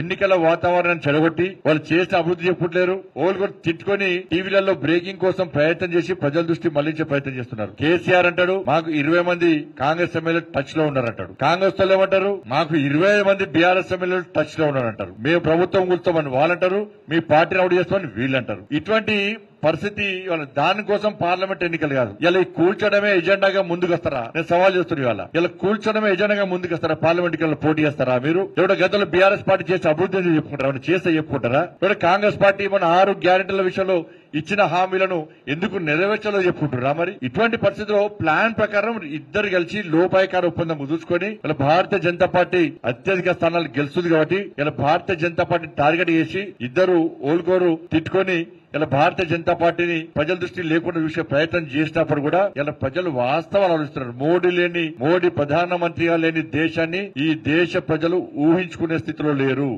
ఎన్నికల వాతావరణాన్ని చెడగొట్టి వాళ్ళు చేసిన అభివృద్ధి చెప్పుకుంటలేరు. ఓళ్ళు కూడా తిట్టుకొని టీవీలలో బ్రేకింగ్ కోసం ప్రయత్నం చేసి ప్రజల దృష్టి మళ్లించే ప్రయత్నం చేస్తున్నారు. కేసీఆర్ అంటాడు మాకు 20 మంది కాంగ్రెస్ ఎమ్మెల్యేలు టచ్ లో ఉన్నారంటాడు. కాంగ్రెస్ వాళ్ళు ఏమంటారు మాకు 20 మంది బీఆర్ఎస్ ఎమ్మెల్యేలు టచ్ లో ఉన్నారంటారు. మేము ప్రభుత్వం కూర్చోమని వాళ్ళంటారు, మీ పార్టీని అవుట్ చేస్తామని వీళ్ళంటారు. ఇటువంటి పరిస్థితి దానికోసం పార్లమెంట్ ఎన్నికలు కాదు. ఇలా కూల్చడమే ఎజెండాగా ముందుకు వస్తారా? నేను సవాల్ చేస్తున్నా. ఇలా కూల్చడమే ఎజెండాగా ముందుకు వస్తారా? పార్లమెంట్ ఎన్నికల్లో పోటీ చేస్తారా? మీరు ఎవడో గతంలో బీఆర్ఎస్ పార్టీ చేసే అభివృద్ధి చెప్పుకుంటారా? చేస్తే చెప్పుకుంటారా? ఎవడో కాంగ్రెస్ పార్టీ మన 6 గ్యారెంటీల విషయంలో ఇచ్చిన హామీలను ఎందుకు నెరవేర్చాలో చెప్పుకుంటున్నారా? మరి ఇటువంటి పరిస్థితిలో ప్లాన్ ప్రకారం ఇద్దరు కలిసి లోపాయకార ఒప్పందం కుదుర్చుకొని ఇలా భారతీయ జనతా పార్టీ అత్యధిక స్థానాలు గెలుస్తుంది కాబట్టి ఇలా భారతీయ జనతా పార్టీ టార్గెట్ చేసి ఇద్దరు ఓల్కోరు తిట్టుకొని ఇలా భారతీయ జనతా పార్టీని ప్రజల దృష్టి లేకుండా చూసే ప్రయత్నం చేసినప్పుడు కూడా ఇలా ప్రజలు వాస్తవాలు ఆలోచిస్తున్నారు. మోడీ ప్రధానమంత్రిగా లేని దేశాన్ని ఈ దేశ ప్రజలు ఊహించుకునే స్థితిలో లేరు.